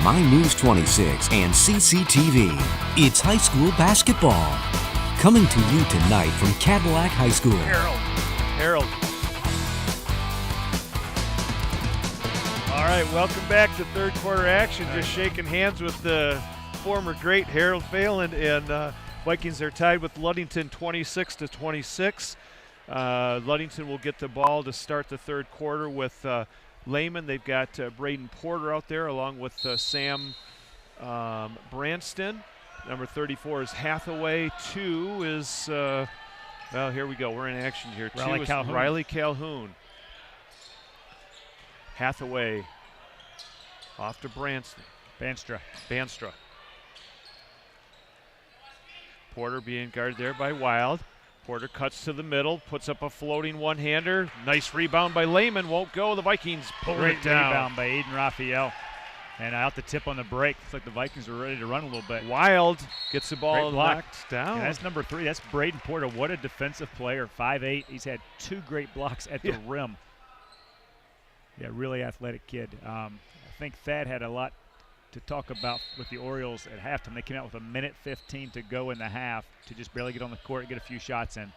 My News 26 and CCTV. It's high school basketball. Coming to you tonight from Cadillac High School. Harold. All right, welcome back to third quarter action. Just shaking hands with the former great Harold Phelan, and Vikings are tied with Ludington 26-26. Ludington will get the ball to start the third quarter with Lehman. They've got Braden Porter out there along with Sam Branston. Number 34 is Hathaway. 2 is, well, here we go. We're in action here. 2 is Riley Calhoun. Hathaway off to Banstra. Porter being guarded there by Wild. Porter cuts to the middle, puts up a floating one-hander. Nice rebound by Lehman. Won't go. The Vikings pull it down. Great rebound by Aiden Raphael. And out the tip on the break. Looks like the Vikings are ready to run a little bit. Wild gets the ball knocked down. Yeah, that's number 3. That's Braden Porter. What a defensive player. 5'8". He's had 2 great blocks at the rim. Yeah, really athletic kid. I think Thad had a lot to talk about with the Orioles at halftime. They came out with a minute 15 to go in the half to just barely get on the court and get a few shots in.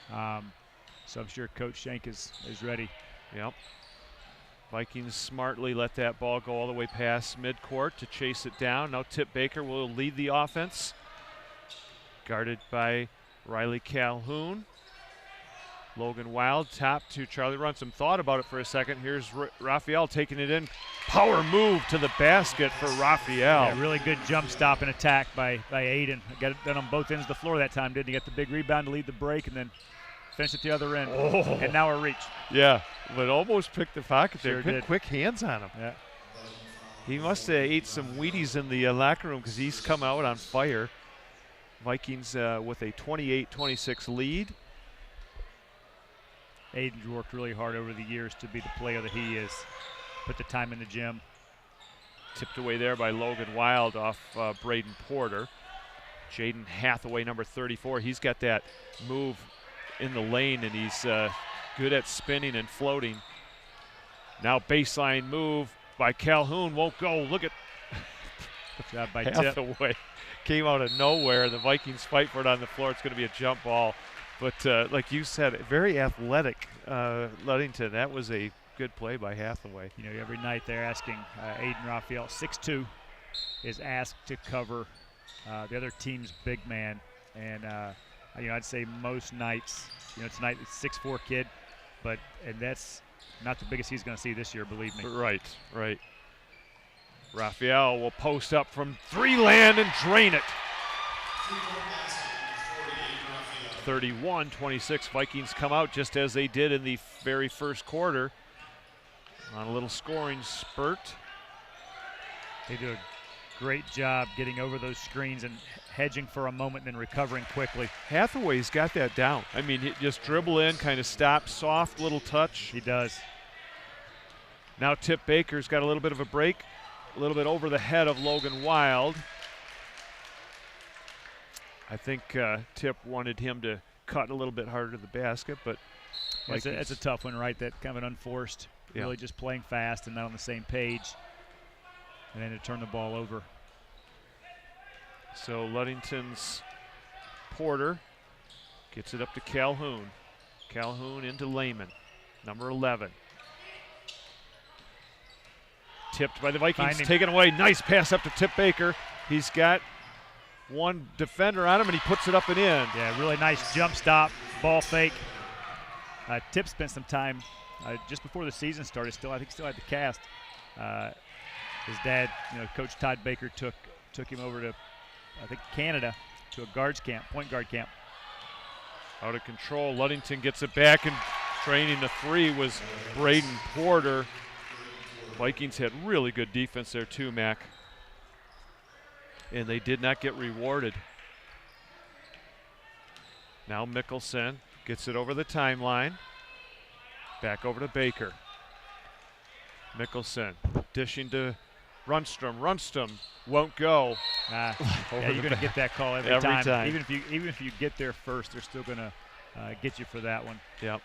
So I'm sure Coach Shank is ready. Yep. Vikings smartly let that ball go all the way past midcourt to chase it down. Now Tip Baker will lead the offense. Guarded by Riley Calhoun. Logan Wild, top to Charlie Runsom. Thought about it for a second. Here's Raphael taking it in. Power move to the basket for Raphael. Yeah, really good jump stop and attack by Aiden. Got it done on both ends of the floor that time, didn't he? Got the big rebound to lead the break and then finish at the other end. Oh. And now a reach. Yeah, but almost picked the pocket there. Sure Good did. quick hands on him. Yeah. He must have ate some Wheaties in the locker room because he's come out on fire. Vikings with a 28-26 lead. Aiden's worked really hard over the years to be the player that he is. Put the time in the gym. Tipped away there by Logan Wild off Braden Porter. Jaden Hathaway, number 34. He's got that move in the lane, and he's good at spinning and floating. Now baseline move by Calhoun. Won't go. Look at Good job by Hathaway. Came out of nowhere. The Vikings fight for it on the floor. It's going to be a jump ball. But like you said, very athletic Ludington. That was a good play by Hathaway. You know, every night they're asking Aiden Raphael, 6'2", is asked to cover the other team's big man. And, you know, I'd say most nights, you know, tonight it's 6'4" kid, and that's not the biggest he's going to see this year, believe me. Right. Raphael will post up from 3 land and drain it. 31-26, Vikings come out just as they did in the very first quarter on a little scoring spurt. They do a great job getting over those screens and hedging for a moment and then recovering quickly. Hathaway's got that down. I mean, he just dribble in, kind of stop, soft little touch. He does. Now Tip Baker's got a little bit of a break, a little bit over the head of Logan Wild. I think Tip wanted him to cut a little bit harder to the basket, but it's a tough one, right? That kind of an unforced, really just playing fast and not on the same page, and then to turn the ball over. So Ludington's Porter gets it up to Calhoun. Calhoun into Lehman, number 11. Tipped by the Vikings, taken away. Nice pass up to Tip Baker. He's got one defender on him, and he puts it up and in. Yeah, really nice jump stop, ball fake. Tip spent some time just before the season started. I think still had the cast. His dad, you know, Coach Todd Baker took him over to, I think, Canada to a point guard camp. Out of control. Ludington gets it back, and training the 3 was Braden Porter. Vikings had really good defense there too, Mac. And they did not get rewarded. Now Mickelson gets it over the timeline. Back over to Baker. Mickelson dishing to Runstrom. Runstrom won't go. Yeah, you're going to get that call every time. Even if you get there first, they're still going to get you for that one. Yep.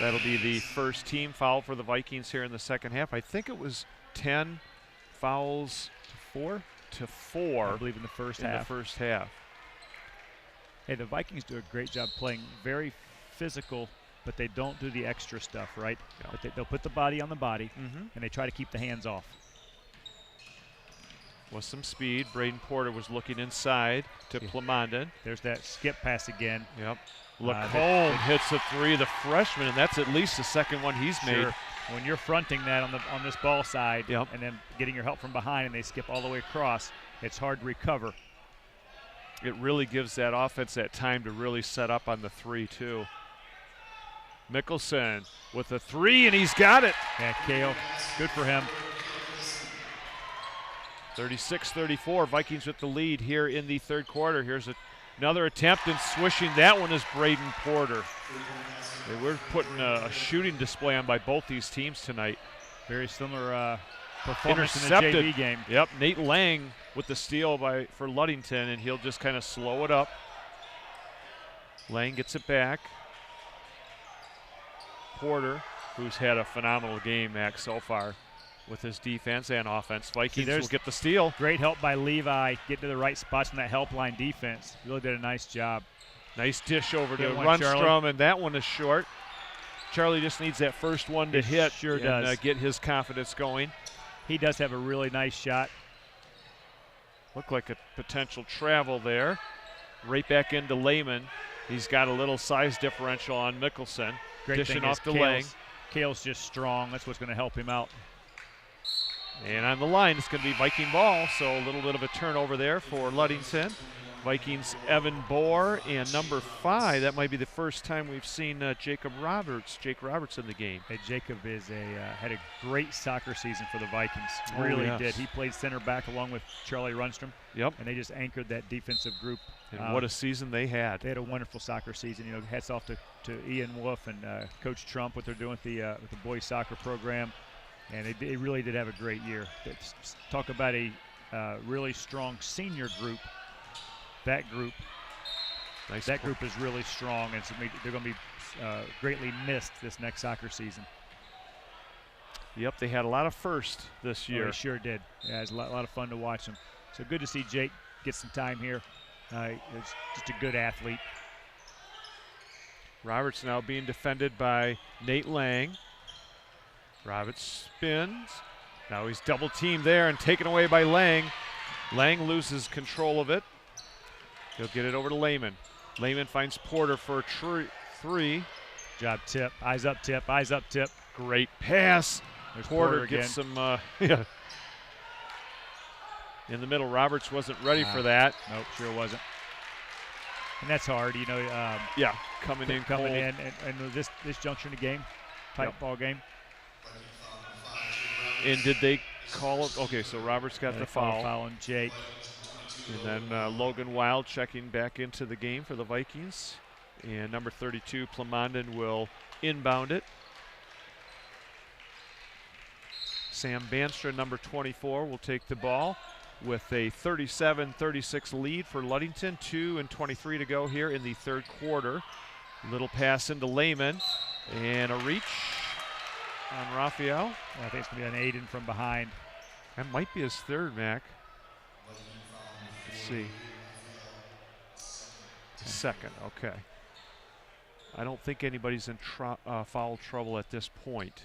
That'll be the first team foul for the Vikings here in the second half. I think it was 10 fouls Four? to 4. I believe in the first in half. the first half. Hey, the Vikings do a great job playing very physical, but they don't do the extra stuff, right? Yeah. But they'll put the body on the body, Mm-hmm. and they try to keep the hands off. With some speed, Braden Porter was looking inside to Plamondon. There's that skip pass again. Yep. Lacombe hits a 3, the freshman, and that's at least the second one he's made. Sure. When you're fronting that on this ball side, Yep. and then getting your help from behind, and they skip all the way across, it's hard to recover. It really gives that offense that time to really set up on the 3 too. Mickelson with a 3, and he's got it. Yeah, Kale, good for him. 36-34, Vikings with the lead here in the third quarter. Here's another attempt, and swishing that one is Braden Porter. We're putting a shooting display on by both these teams tonight. Very similar performance Intercepted. in the JV game. Yep, Nate Lang with the steal for Ludington, and he'll just kind of slow it up. Lang gets it back. Porter, who's had a phenomenal game, Max, so far with his defense and offense. Vikings will get the steal. Great help by Levi, getting to the right spots in that help line defense. Really did a nice job. Nice dish over to one, Rundstrom, Charlie. and that one is short. Charlie just needs that first one to hit sure and does. Get his confidence going. He does have a really nice shot. Looked like a potential travel there. Right back into Lehman. He's got a little size differential on Mickelson. Great Dishing thing off is to Lang. Kale's just strong. That's what's going to help him out. And on the line, it's going to be Viking ball, so a little bit of a turnover there for Ludington. Vikings, Evan Bohr, and number 5. That might be the first time we've seen Jake Roberts in the game. Hey, Jacob had a great soccer season for the Vikings. Really did. He played center back along with Charlie Rundstrom. Yep. And they just anchored that defensive group. And what a season they had. They had a wonderful soccer season. You know, hats off to Ian Wolf and Coach Trump, what they're doing with the boys soccer program. And they really did have a great year. Talk about a really strong senior group. That group is really strong, and so they're going to be greatly missed this next soccer season. Yep, they had a lot of firsts this year. Oh, they sure did. Yeah, it's a lot of fun to watch them. So good to see Jake get some time here. He's just a good athlete. Roberts now being defended by Nate Lang. Roberts spins. Now he's double teamed there and taken away by Lang. Lang loses control of it. He'll get it over to Lehman. Lehman finds Porter for a 3. Job tip. Eyes up tip. Eyes up tip. Great pass. There's Porter gets some in the middle. Roberts wasn't ready for that. Nope, sure wasn't. And that's hard, you know. Coming in and this juncture in the game, tight ball game. And did they call it? Okay, so Roberts got the foul. Foul on Jake. And then Logan Wild checking back into the game for the Vikings. And number 32, Plamondon, will inbound it. Sam Banstra, number 24, will take the ball with a 37-36 lead for Ludington. 2:23 to go here in the third quarter. Little pass into Lehman. And a reach on Raphael. I think it's going to be an Aiden from behind. That might be his third, Mac. Let's see. Second, okay. I don't think anybody's in foul trouble at this point.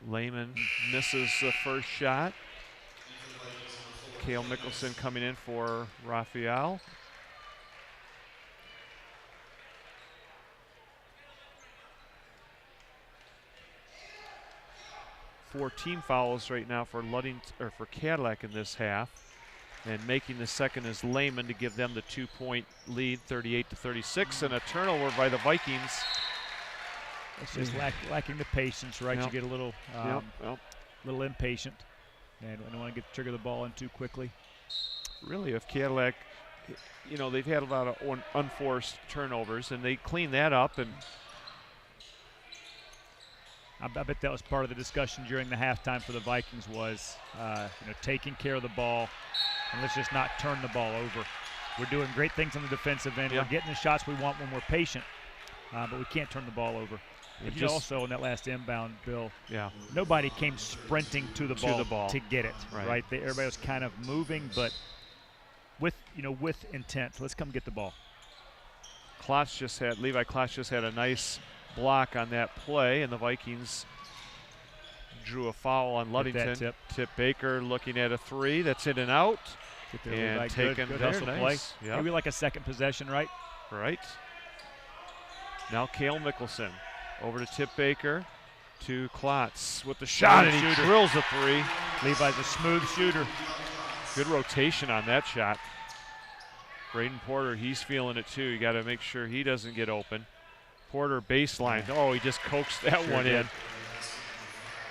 Lehman misses the first shot. Cale Mickelson coming in for Raphael. Four team fouls right now for for Cadillac in this half, and making the second is Lehman to give them the 2-point lead, 38-36, and a turnover by the Vikings. It's just lacking the patience, right? Yep. You get a little little impatient and don't want to trigger the ball in too quickly. Really, if Cadillac, you know, they've had a lot of unforced turnovers, and they clean that up. And I bet that was part of the discussion during the halftime for the Vikings was, taking care of the ball, and let's just not turn the ball over. We're doing great things on the defensive end. Yeah. We're getting the shots we want when we're patient, but we can't turn the ball over. And you know, also in that last inbound, Bill, yeah, nobody came sprinting to the ball to get it. Right? Everybody was kind of moving, but with intent. Let's come get the ball. Levi Klotz just had a nice block on that play, and the Vikings drew a foul on Ludington. Tip Baker looking at a three. That's in and out. And taken good there. Hustle nice. Play. Yep. Maybe like a second possession, right? Right. Now Cale Mickelson over to Tip Baker to Klotz with the shot, and he drills a three. Levi's a smooth shooter. Good rotation on that shot. Braden Porter, he's feeling it too. You got to make sure he doesn't get open. Porter baseline. Oh, he just coaxed that one in.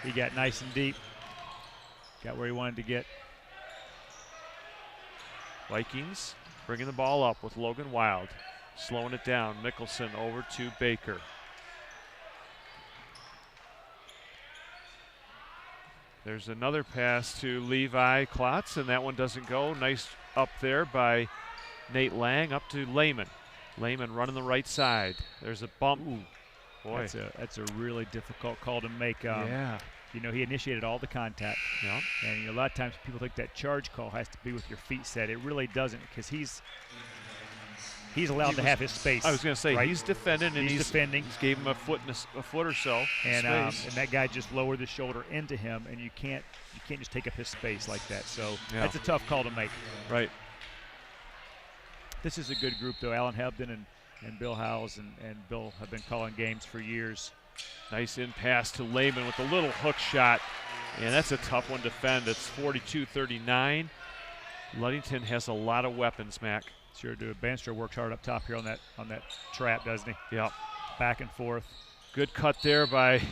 He got nice and deep. Got where he wanted to get. Vikings bringing the ball up with Logan Wild. Slowing it down. Mickelson over to Baker. There's another pass to Levi Klotz, and that one doesn't go. Nice up there by Nate Lang up to Lehman. Lehman running the right side. There's a bump. Ooh, boy. That's a really difficult call to make. Yeah. You know, he initiated all the contact. Yeah. And a lot of times people think that charge call has to be with your feet set. It really doesn't, because he's allowed to have his space. I was going to say, right? He's defending, and he's defending. He's gave him a foot or so. And that guy just lowered the shoulder into him, and you can't just take up his space like that. So that's a tough call to make. Right. This is a good group, though. Alan Hebden and Bill Howes and Bill have been calling games for years. Nice in pass to Lehman with a little hook shot, and that's a tough one to defend. It's 42-39. Ludington has a lot of weapons, Mac. Sure do. Bandstra works hard up top here on that trap, doesn't he? Yep. Back and forth. Good cut there by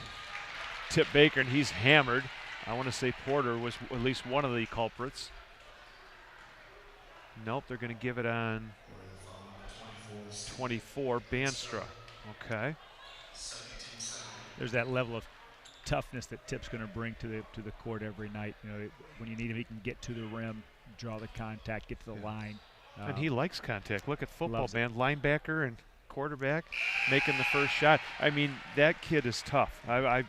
Tip Baker, and he's hammered. I want to say Porter was at least one of the culprits. Nope, they're going to give it on 24, Bandstra. Okay. There's that level of toughness that Tip's going to bring to the court every night. You know, when you need him, he can get to the rim, draw the contact, get to the line. And he likes contact. Look at football, man. Linebacker and quarterback making the first shot. I mean, that kid is tough. I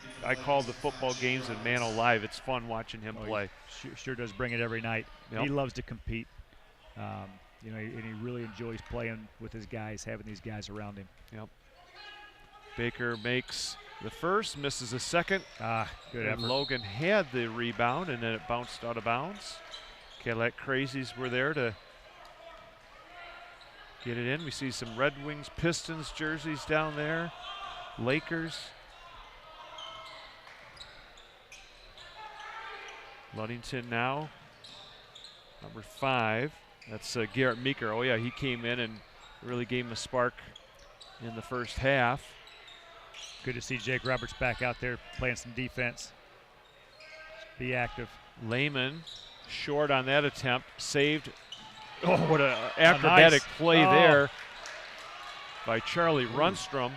call the football games in Man Alive. It's fun watching him play. He sure does bring it every night. Yep. He loves to compete. You know, and he really enjoys playing with his guys, having these guys around him. Yep. Baker makes the first, misses a second. Good effort. Logan had the rebound, and then it bounced out of bounds. Cadillac Crazies were there to get it in. We see some Red Wings, Pistons jerseys down there. Lakers. Ludington now, number 5. That's Garrett Meeker. Oh, yeah, he came in and really gave him a spark in the first half. Good to see Jake Roberts back out there playing some defense. Be active. Lehman short on that attempt. Saved. Oh, what an acrobatic play there by Charlie Runstrom.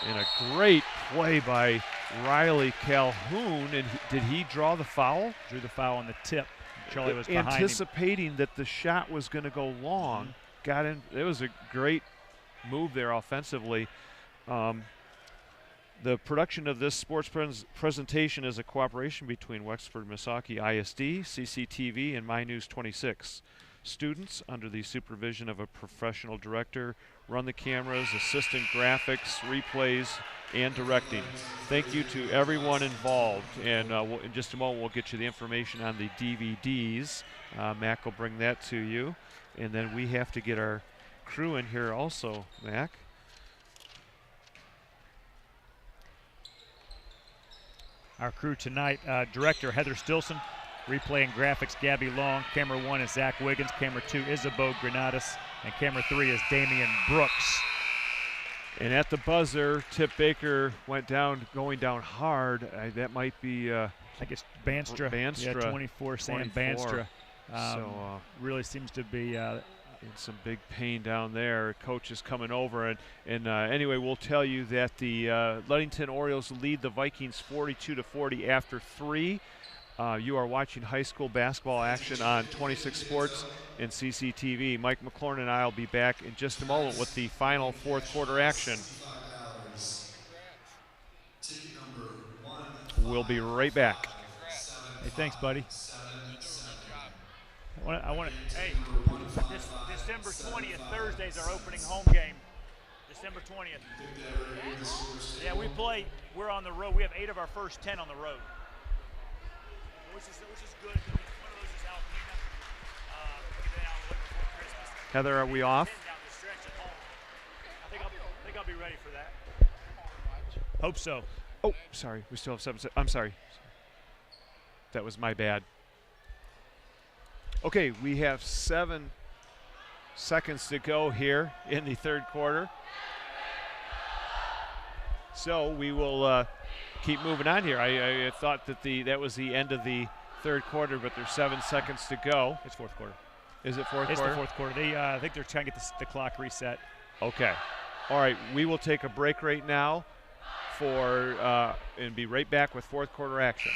And a great play by Riley Calhoun. And did he draw the foul? Drew the foul on the tip. Charlie was behind anticipating that the shot was going to go long. Got in. It was a great move there offensively. The production of this sports presentation is a cooperation between Wexford Misaki ISD, CCTV, and My News 26. Students, under the supervision of a professional director, run the cameras, assistant graphics, replays, and directing. Thank you to everyone involved. And in just a moment, we'll get you the information on the DVDs. Mac will bring that to you. And then we have to get our crew in here also, Mac. Our crew tonight, director Heather Stilson, replay and graphics Gabby Long, camera 1 is Zach Wiggins, camera 2 Isabeau Granados, and camera 3 is Damian Brooks. And at the buzzer, Tip Baker went down, going down hard. That might be I guess Bandstra. Yeah, 24, Sam Bandstra. Really seems to be in some big pain down there. Coach is coming over, and anyway, we'll tell you that the Ludington Orioles lead the Vikings 42-40 after 3. You are watching high school basketball action on 26 Sports and CCTV. Mike McLaurin and I will be back in just a moment with the final fourth quarter action. We'll be right back. Hey, thanks, buddy. I want to. Hey, December 20th, Thursday's our opening home game. December 20th. Yeah, we're on the road. We have 8 of our first 10 on the road. Which is good. One of those is Alpena. Get that out of the way before Christmas. Heather, are we off? Down the stretch at home. I think I'll be ready for that. Hope so. Oh, sorry. We still have 7 seconds. I'm sorry. That was my bad. Okay, we have 7 seconds to go here in the third quarter. So we will keep moving on here. I thought that that was the end of the third quarter, but there's 7 seconds to go. It's fourth quarter. Is it fourth It's quarter? the fourth quarter. I think they're trying to get the clock reset. Okay. All right, we will take a break right now and be right back with fourth quarter action.